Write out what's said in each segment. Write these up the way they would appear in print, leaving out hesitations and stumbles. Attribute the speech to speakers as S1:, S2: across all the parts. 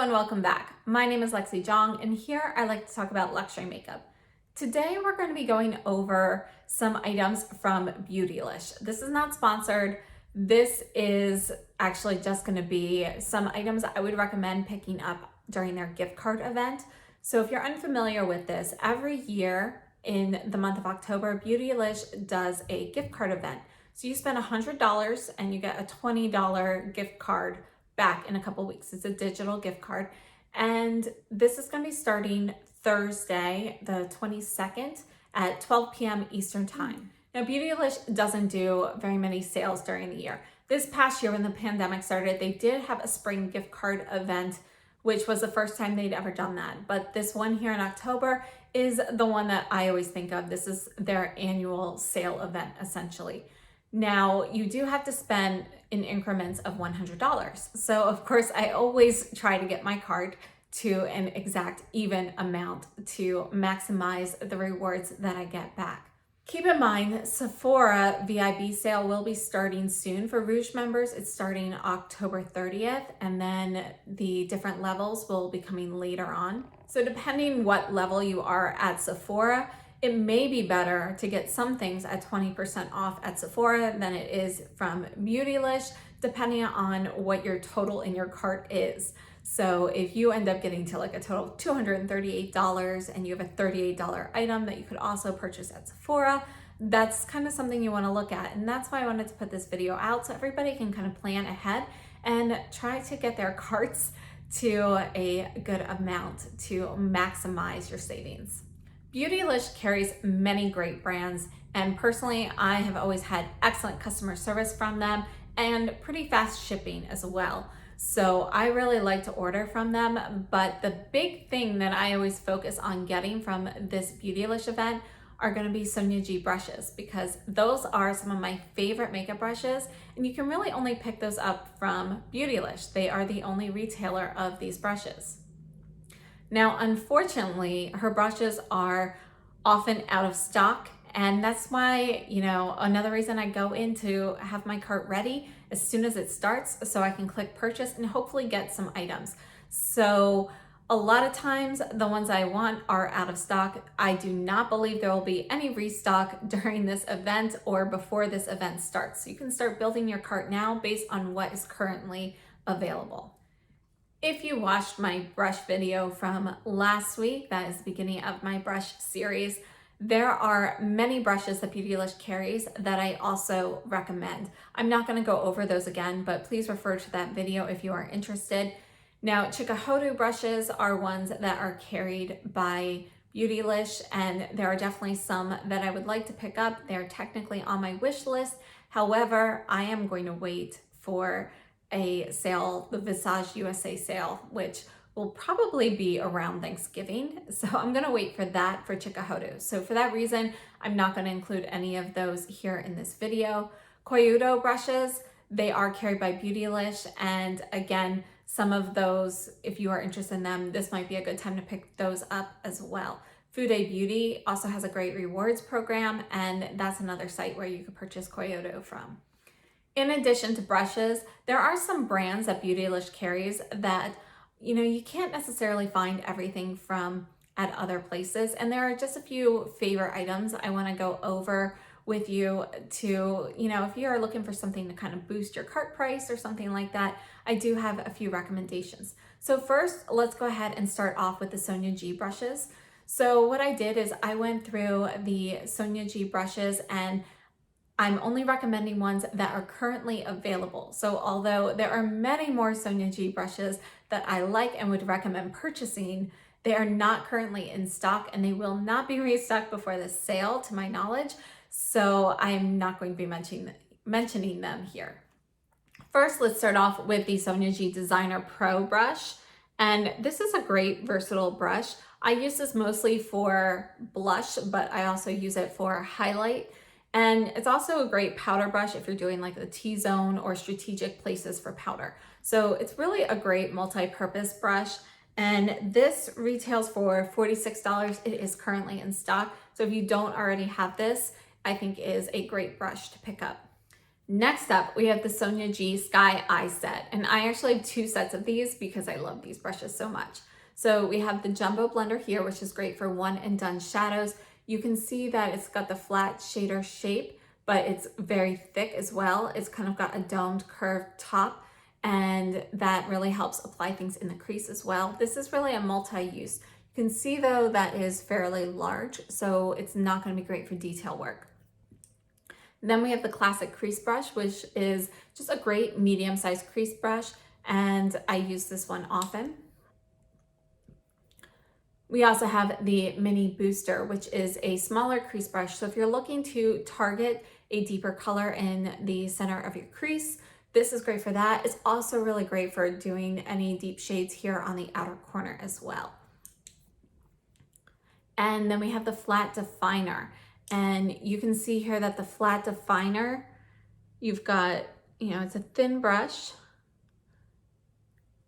S1: and welcome back. My name is Lexi Jong, and here I like to talk about luxury makeup. Today we're going to be going over some items from Beautylish. This is not sponsored. This is actually just going to be some items I would recommend picking up during their gift card event. So if you're unfamiliar with this, every year in the month of October, Beautylish does a gift card event. So you spend $100 and you get a $20 gift card back in a couple weeks. It's a digital gift card. And this is going to be starting Thursday, the 22nd at 12 p.m. Eastern Time. Now, Beautylish doesn't do very many sales during the year. This past year when the pandemic started, they did have a spring gift card event, which was the first time they'd ever done that. But this one here in October is the one that I always think of. This is their annual sale event, essentially. Now, you do have to spend in increments of $100. So of course, I always try to get my card to an exact even amount to maximize the rewards that I get back. Keep in mind, Sephora VIB sale will be starting soon. For Rouge members, it's starting October 30th, and then the different levels will be coming later on. So depending what level you are at Sephora, it may be better to get some things at 20% off at Sephora than it is from Beautylish, depending on what your total in your cart is. So if you end up getting to like a total of $238 and you have a $38 item that you could also purchase at Sephora, that's kind of something you want to look at. And that's why I wanted to put this video out so everybody can kind of plan ahead and try to get their carts to a good amount to maximize your savings. Beautylish carries many great brands, and personally, I have always had excellent customer service from them and pretty fast shipping as well. So I really like to order from them, but the big thing that I always focus on getting from this Beautylish event are going to be Sonia G brushes, because those are some of my favorite makeup brushes, and you can really only pick those up from Beautylish. They are the only retailer of these brushes. Now, unfortunately, her brushes are often out of stock, and that's why, another reason I go in to have my cart ready as soon as it starts so I can click purchase and hopefully get some items. So a lot of times the ones I want are out of stock. I do not believe there will be any restock during this event or before this event starts. So you can start building your cart now based on what is currently available. If you watched my brush video from last week, that is the beginning of my brush series, there are many brushes that Beautylish carries that I also recommend. I'm not going to go over those again, but please refer to that video if you are interested. Now, Chikuhodu brushes are ones that are carried by Beautylish, and there are definitely some that I would like to pick up. They're technically on my wish list. However, I am going to wait for a sale, the Visage USA sale, which will probably be around Thanksgiving. So I'm gonna wait for that for Chikuhodu. So for that reason, I'm not gonna include any of those here in this video. Koyudo brushes, they are carried by Beautylish. And again, some of those, if you are interested in them, this might be a good time to pick those up as well. Fude Beauty also has a great rewards program, and that's another site where you could purchase Koyudo from. In addition to brushes, there are some brands that Beautylish carries that, you can't necessarily find everything from at other places. And there are just a few favorite items I want to go over with you to, if you are looking for something to kind of boost your cart price or something like that, I do have a few recommendations. So first, let's go ahead and start off with the Sonia G brushes. So what I did is I went through the Sonia G brushes, and I'm only recommending ones that are currently available. So although there are many more Sonia G brushes that I like and would recommend purchasing, they are not currently in stock, and they will not be restocked before the sale, to my knowledge. So I'm not going to be mentioning them here. First, let's start off with the Sonia G Designer Pro brush. And this is a great versatile brush. I use this mostly for blush, but I also use it for highlight. And it's also a great powder brush if you're doing like the T-zone or strategic places for powder. So it's really a great multi-purpose brush. And this retails for $46. It is currently in stock. So if you don't already have this, I think it is a great brush to pick up. Next up, we have the Sonia G Sky Eye Set. And I actually have 2 sets of these because I love these brushes so much. So we have the Jumbo Blender here, which is great for one and done shadows. You can see that it's got the flat shader shape, but it's very thick as well. It's kind of got a domed curved top, and that really helps apply things in the crease as well. This is really a multi-use. You can see though that is fairly large, so it's not going to be great for detail work. Then we have the classic crease brush, which is just a great medium-sized crease brush, and I use this one often. We also have the Mini Booster, which is a smaller crease brush. So if you're looking to target a deeper color in the center of your crease, this is great for that. It's also really great for doing any deep shades here on the outer corner as well. And then we have the flat definer. And you can see here that the flat definer, you've got, it's a thin brush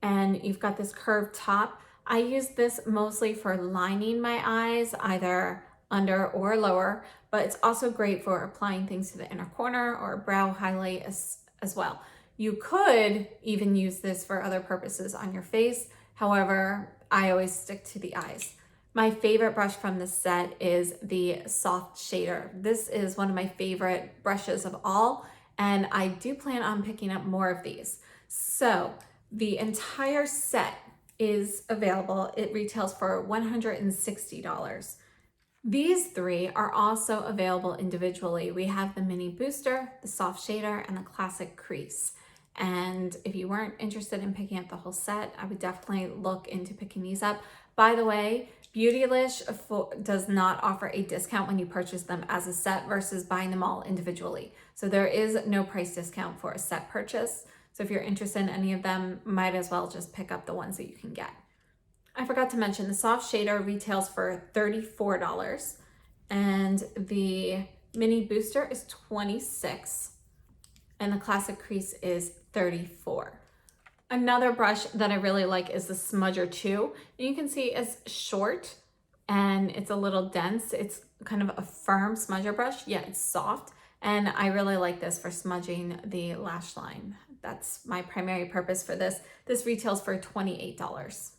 S1: and you've got this curved top. I use this mostly for lining my eyes, either under or lower, but it's also great for applying things to the inner corner or brow highlight as well. You could even use this for other purposes on your face. However, I always stick to the eyes. My favorite brush from this set is the Soft Shader. This is one of my favorite brushes of all, and I do plan on picking up more of these. So the entire set is available. It retails for $160. These 3 are also available individually. We have the Mini Booster, the Soft Shader, and the Classic Crease. And if you weren't interested in picking up the whole set, I would definitely look into picking these up. By the way, Beautylish does not offer a discount when you purchase them as a set versus buying them all individually. So there is no price discount for a set purchase. So if you're interested in any of them, might as well just pick up the ones that you can get. I forgot to mention the Soft Shader retails for $34 and the Mini Booster is $26 and the Classic Crease is $34. Another brush that I really like is the Smudger 2. And you can see it's short and it's a little dense. It's kind of a firm smudger brush, yet it's soft. And I really like this for smudging the lash line. That's my primary purpose for this. This retails for $28.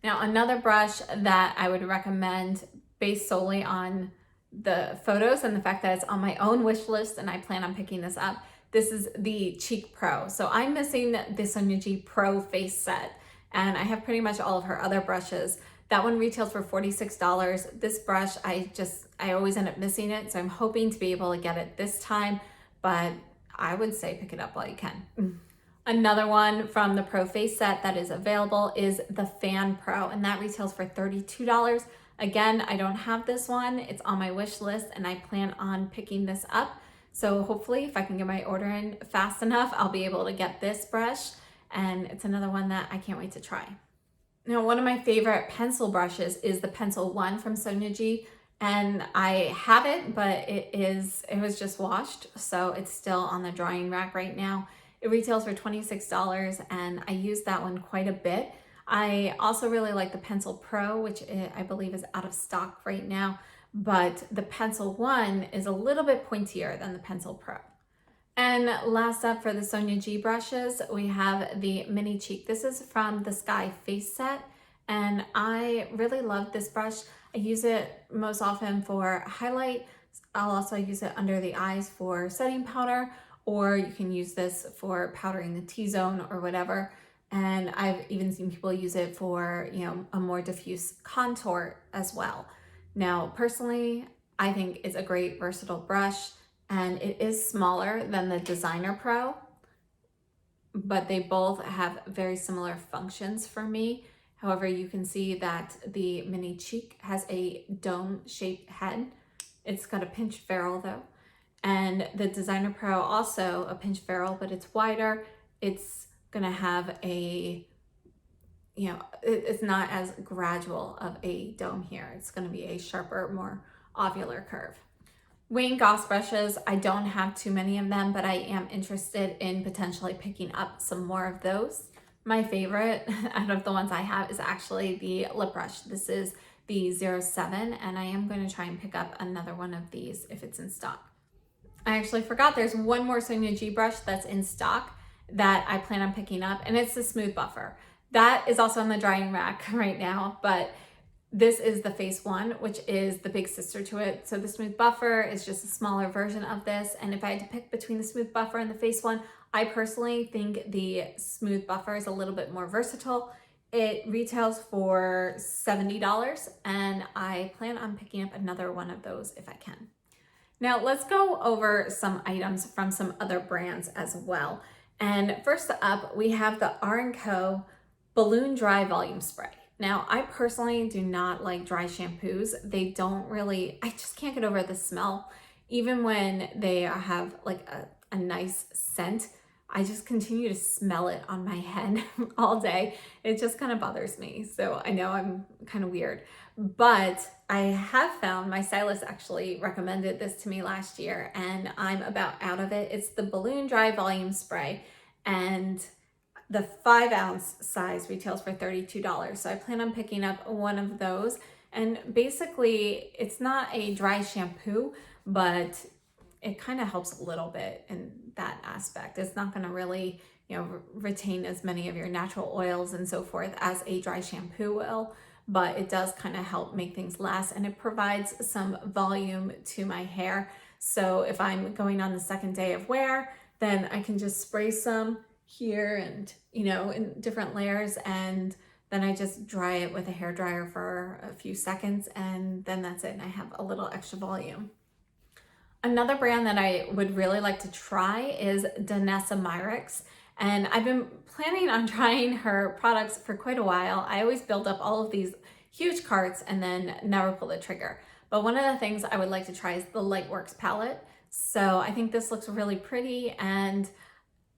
S1: Now, another brush that I would recommend based solely on the photos and the fact that it's on my own wish list and I plan on picking this up, this is the Cheek Pro. So I'm missing the Sonia G Pro face set, and I have pretty much all of her other brushes. That one retails for $46. This brush, I always end up missing it, so I'm hoping to be able to get it this time, but I would say pick it up while you can. Another one from the Pro face set that is available is the Fan Pro, and that retails for $32. Again, I don't have this one. It's on my wish list, and I plan on picking this up. So hopefully if I can get my order in fast enough, I'll be able to get this brush, and it's another one that I can't wait to try. Now, one of my favorite pencil brushes is the Pencil 1 from Sonia G, and I have it, but it was just washed, so it's still on the drying rack right now. It retails for $26, and I use that one quite a bit. I also really like the Pencil Pro, which I believe is out of stock right now. But the Pencil 1 is a little bit pointier than the Pencil Pro. And last up for the Sonia G brushes, we have the Mini Cheek. This is from the Sky Face Set, and I really love this brush. I use it most often for highlight. I'll also use it under the eyes for setting powder, or you can use this for powdering the T-zone or whatever. And I've even seen people use it for, a more diffuse contour as well. Now, personally, I think it's a great versatile brush, and it is smaller than the Designer Pro, but they both have very similar functions for me. However, you can see that the Mini Cheek has a dome-shaped head. It's got a pinch ferrule though. And the Designer Pro also a pinch ferrule, but it's wider. It's gonna have it's not as gradual of a dome here. It's gonna be a sharper, more ovular curve. Wayne Goss brushes, I don't have too many of them, but I am interested in potentially picking up some more of those. My favorite out of the ones I have is actually the lip brush. This is the 07, and I am going to try and pick up another one of these if it's in stock. I actually forgot there's one more Sonia G brush that's in stock that I plan on picking up, and it's the Smooth Buffer. That is also on the drying rack right now, but this is the face one, which is the big sister to it. So the Smooth Buffer is just a smaller version of this. And if I had to pick between the Smooth Buffer and the face one, I personally think the Smooth Buffer is a little bit more versatile. It retails for $70, and I plan on picking up another one of those if I can. Now let's go over some items from some other brands as well. And first up, we have the R&Co Balloon Dry Volume Spray. Now, I personally do not like dry shampoos. They don't really, I just can't get over the smell. Even when they have like a nice scent, I just continue to smell it on my head all day. It just kind of bothers me. So I know I'm kind of weird, but I have found, my stylist actually recommended this to me last year and I'm about out of it. It's the Balloon Dry Volume Spray, and the 5-ounce size retails for $32. So I plan on picking up one of those. And basically it's not a dry shampoo, but it kind of helps a little bit in that aspect. It's not going to really, retain as many of your natural oils and so forth as a dry shampoo will, but it does kind of help make things last, and it provides some volume to my hair. So if I'm going on the second day of wear, then I can just spray some here and, in different layers, and then I just dry it with a hair dryer for a few seconds, and then that's it, and I have a little extra volume. Another brand that I would really like to try is Danessa Myricks, and I've been planning on trying her products for quite a while. I always build up all of these huge carts and then never pull the trigger. But one of the things I would like to try is the Lightworks palette. So I think this looks really pretty, and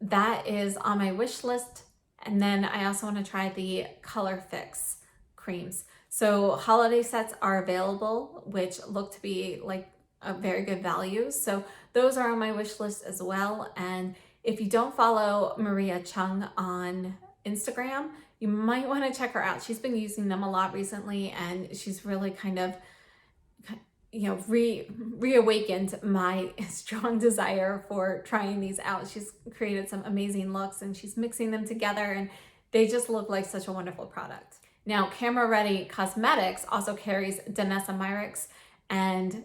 S1: that is on my wish list. And then I also want to try the Color Fix creams. So holiday sets are available, which look to be like a very good value. So those are on my wish list as well. And if you don't follow Maria Chung on Instagram, you might want to check her out. She's been using them a lot recently, and she's really kind of reawakened my strong desire for trying these out. She's created some amazing looks, and she's mixing them together, and they just look like such a wonderful product. Now, Camera Ready Cosmetics also carries Danessa Myricks, and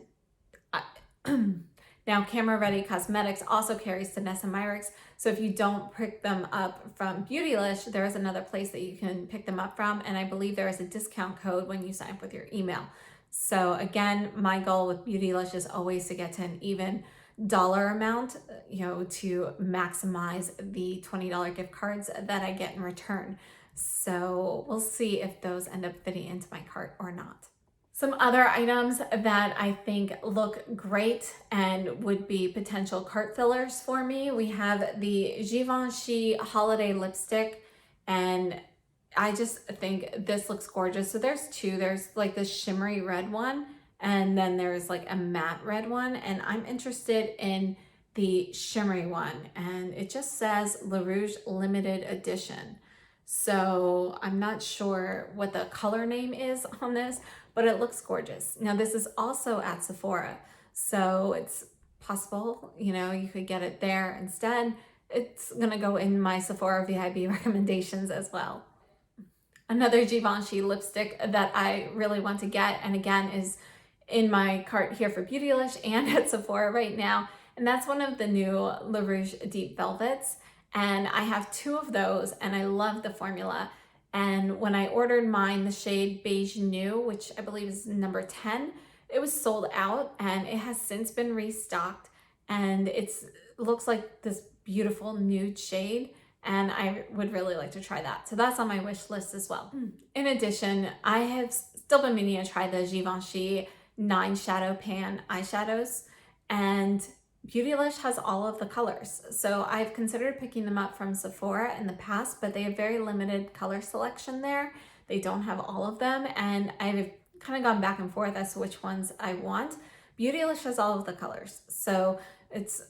S1: now Camera Ready Cosmetics also carries Danessa Myricks. So if you don't pick them up from Beautylish, there is another place that you can pick them up from, and I believe there is a discount code when you sign up with your email. So again, my goal with Beautylish is always to get to an even dollar amount, to maximize the $20 gift cards that I get in return. So we'll see if those end up fitting into my cart or not. Some other items that I think look great and would be potential cart fillers for me. We have the Givenchy Holiday Lipstick, and I just think this looks gorgeous. So there's two. There's like this shimmery red one, and then there's like a matte red one, and I'm interested in the shimmery one, and it just says Rouge limited edition. So I'm not sure what the color name is on this, but it looks gorgeous. Now this is also at Sephora, so it's possible, you could get it there instead. It's gonna go in my Sephora VIP recommendations as well. Another Givenchy lipstick that I really want to get, and again is in my cart here for Beautylish and at Sephora right now, and that's one of the new Le Rouge Deep Velvets. And I have two of those, and I love the formula. And when I ordered mine, the shade Beige New, which I believe is number 10, it was sold out, and it has since been restocked, and it looks like this beautiful nude shade, and I would really like to try that. So that's on my wish list as well. In addition, I have still been meaning to try the Givenchy 9 Shadow Pan eyeshadows, and Beautylish has all of the colors. So I've considered picking them up from Sephora in the past, but they have very limited color selection there. They don't have all of them, and I've kind of gone back and forth as to which ones I want. Beautylish has all of the colors. So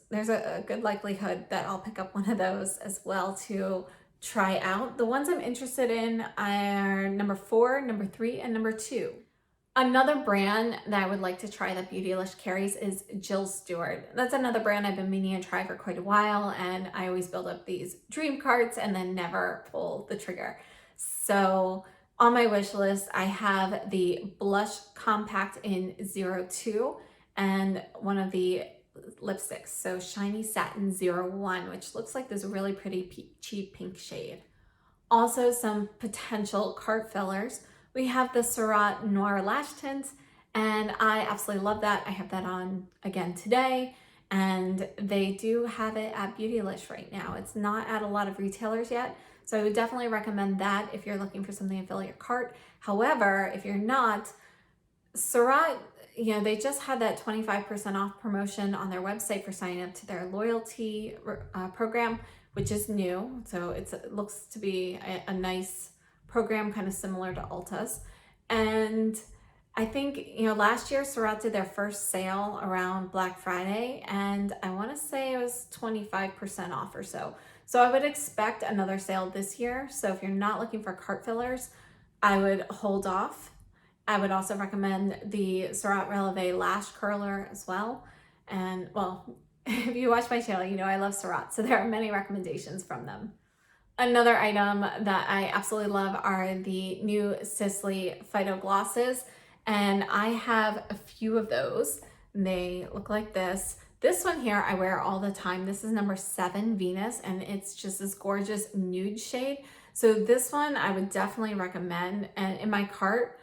S1: there's a good likelihood that I'll pick up one of those as well to try out. The ones I'm interested in are number 4, number 3, and number 2. Another brand that I would like to try that Beautylish carries is Jill Stewart. That's another brand I've been meaning to try for quite a while, and I always build up these dream carts and then never pull the trigger. So on my wish list, I have the Blush Compact in 02 and one of the lipsticks, so Shiny Satin 01, which looks like this really pretty peachy pink shade. Also some potential cart fillers. We have the Surratt Noir Lash Tint, and I absolutely love that. I have that on again today, and they do have it at Beautylish right now. It's not at a lot of retailers yet, so I would definitely recommend that if you're looking for something to fill your cart. However, if you're not, Surratt, they just had that 25% off promotion on their website for signing up to their loyalty program, which is new. So it looks to be a nice program, kind of similar to Ulta's. And I think, last year Surratt did their first sale around Black Friday, and I want to say it was 25% off or so. So I would expect another sale this year. So if you're not looking for cart fillers, I would hold off. I would also recommend the Surratt Releve Lash Curler as well. And well, if you watch my channel, you know I love Surratt, so there are many recommendations from them. Another item that I absolutely love are the new Sisley Phyto Glosses, and I have a few of those. They look like this. This one here I wear all the time. This is number 7 Venus, and it's just this gorgeous nude shade. So this one I would definitely recommend. And in my cart,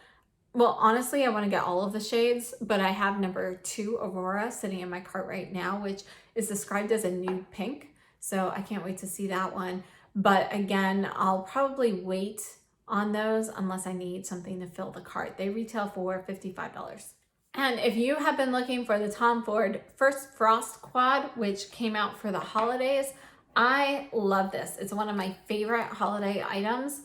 S1: well, honestly, I want to get all of the shades, but I have number 2 Aurora sitting in my cart right now, which is described as a nude pink. So I can't wait to see that one. But again, I'll probably wait on those unless I need something to fill the cart. They retail for $55. And if you have been looking for the Tom Ford First Frost Quad, which came out for the holidays, I love this. It's one of my favorite holiday items.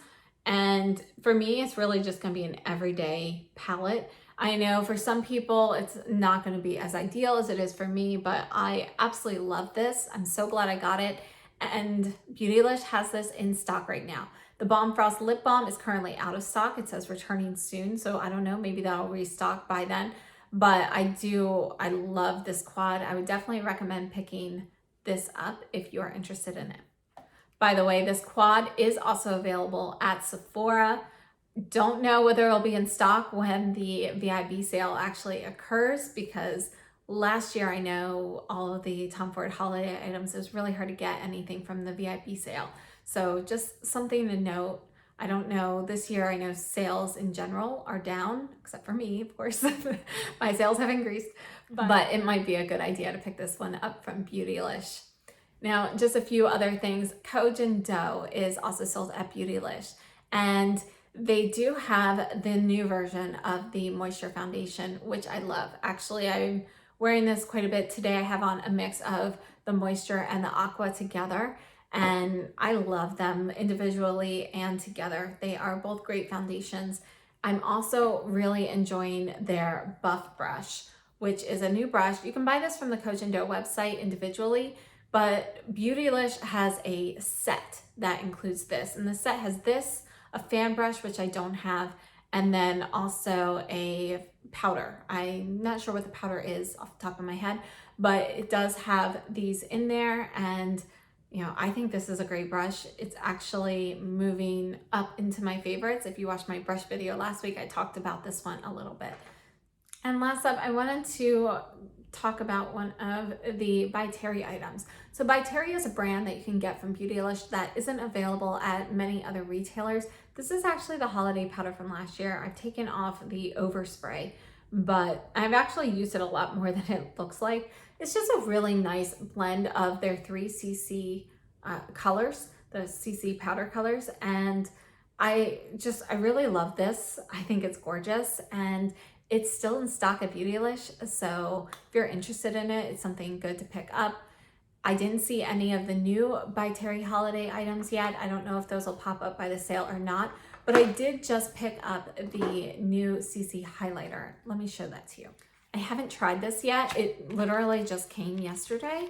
S1: And for me, it's really just going to be an everyday palette. I know for some people, it's not going to be as ideal as it is for me, but I absolutely love this. I'm so glad I got it. And Beautylish has this in stock right now. The Balm Frost Lip Balm is currently out of stock. It says returning soon, so I don't know, maybe that'll restock by then. But I love this quad. I would definitely recommend picking this up if you are interested in it. By the way, this quad is also available at Sephora. Don't know whether it'll be in stock when the VIB sale actually occurs, because last year I know all of the Tom Ford holiday items, it was really hard to get anything from the VIB sale. So just something to note. I don't know, this year I know sales in general are down, except for me, of course. My sales have increased, but it might be a good idea to pick this one up from Beautylish. Now, just a few other things. Collagen Dough is also sold at Beautylish, and they do have the new version of the Moisture Foundation, which I love. Actually, I'm wearing this quite a bit today. I have on a mix of the Moisture and the Aqua together, and I love them individually and together. They are both great foundations. I'm also really enjoying their Buff Brush, which is a new brush. You can buy this from the Collagen Dough website individually, but Beautylish has a set that includes this. And the set has this, a fan brush, which I don't have, and then also a powder. I'm not sure what the powder is off the top of my head, but it does have these in there. And I think this is a great brush. It's actually moving up into my favorites. If you watched my brush video last week, I talked about this one a little bit. And last up, I wanted to talk about one of the By Terry items. So By Terry is a brand that you can get from Beautylish that isn't available at many other retailers. This is actually the holiday powder from last year. I've taken off the overspray, but I've actually used it a lot more than it looks like. It's just a really nice blend of their 3cc colors, the CC powder colors, and I really love this. I think it's gorgeous, and it's still in stock at Beautylish, so if you're interested in it, it's something good to pick up. I didn't see any of the new By Terry holiday items yet. I don't know if those will pop up by the sale or not, but I did just pick up the new CC highlighter. Let me show that to you. I haven't tried this yet. It literally just came yesterday,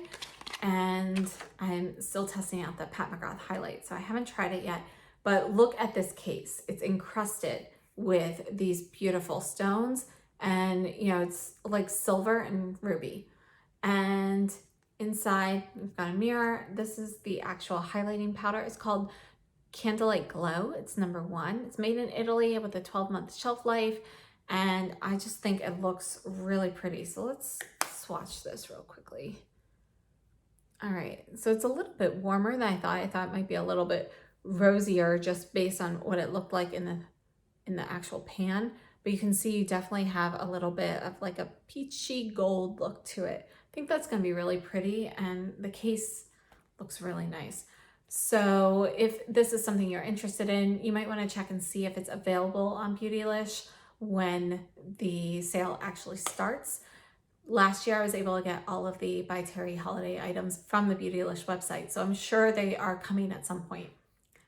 S1: and I'm still testing out the Pat McGrath highlight, so I haven't tried it yet. But look at this case. It's encrusted with these beautiful stones. And you know, it's like silver and ruby. And inside we've got a mirror. This is the actual highlighting powder. It's called Candlelight Glow. It's #1. It's made in Italy with a 12-month shelf life, and I just think it looks really pretty. So let's swatch this real quickly. All right, so it's a little bit warmer than I thought. I thought it might be a little bit rosier just based on what it looked like in the actual pan, but you can see you definitely have a little bit of like a peachy gold look to it. I think that's going to be really pretty, and the case looks really nice. So if this is something you're interested in, you might want to check and see if it's available on Beautylish when the sale actually starts. Last year, I was able to get all of the By Terry holiday items from the Beautylish website, so I'm sure they are coming at some point.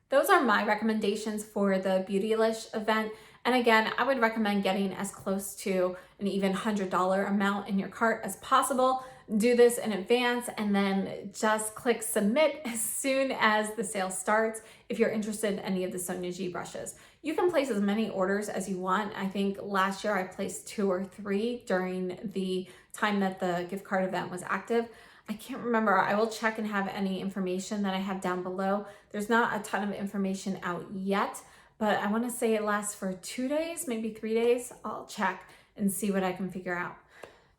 S1: Those are my recommendations for the Beautylish event. And again, I would recommend getting as close to an even $100 amount in your cart as possible. Do this in advance and then just click submit as soon as the sale starts if you're interested in any of the Sonia G brushes. You can place as many orders as you want. I think last year I placed 2 or 3 during the time that the gift card event was active. I can't remember. I will check and have any information that I have down below. There's not a ton of information out yet, but I want to say it lasts for 2 days, maybe 3 days. I'll check and see what I can figure out.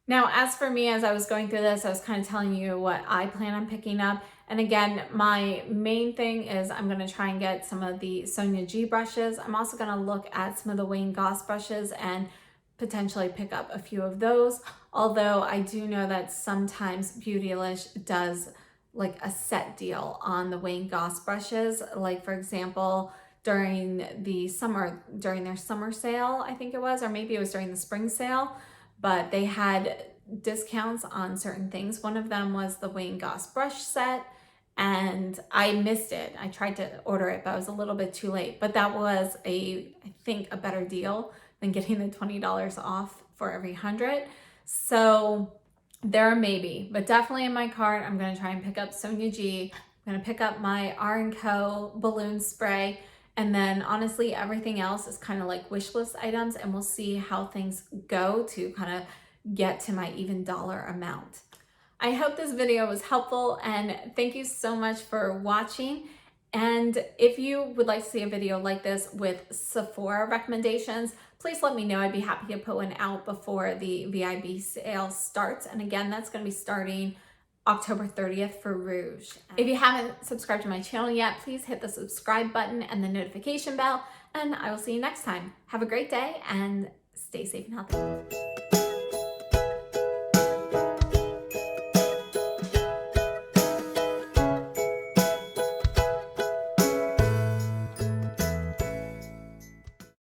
S1: Now, as for me, as I was going through this, I was kind of telling you what I plan on picking up. And again, my main thing is I'm going to try and get some of the Sonia G brushes. I'm also going to look at some of the Wayne Goss brushes and potentially pick up a few of those. Although I do know that sometimes Beautylish does like a set deal on the Wayne Goss brushes. Like for example, during their summer sale, I think it was, or maybe it was during the spring sale, but they had discounts on certain things. One of them was the Wayne Goss brush set, and I missed it. I tried to order it, but I was a little bit too late. But that was I think a better deal than getting the $20 off for every 100. So there may be, but definitely in my cart, I'm gonna try and pick up Sonia G. I'm gonna pick up my R&Co balloon spray. And then honestly, everything else is kind of like wish list items, and we'll see how things go to kind of get to my even dollar amount. I hope this video was helpful, and thank you so much for watching. And if you would like to see a video like this with Sephora recommendations, please let me know. I'd be happy to put one out before the VIB sale starts. And again, that's going to be starting October 30th for Rouge. If you haven't subscribed to my channel yet, please hit the subscribe button and the notification bell, and I will see you next time. Have a great day and stay safe and healthy.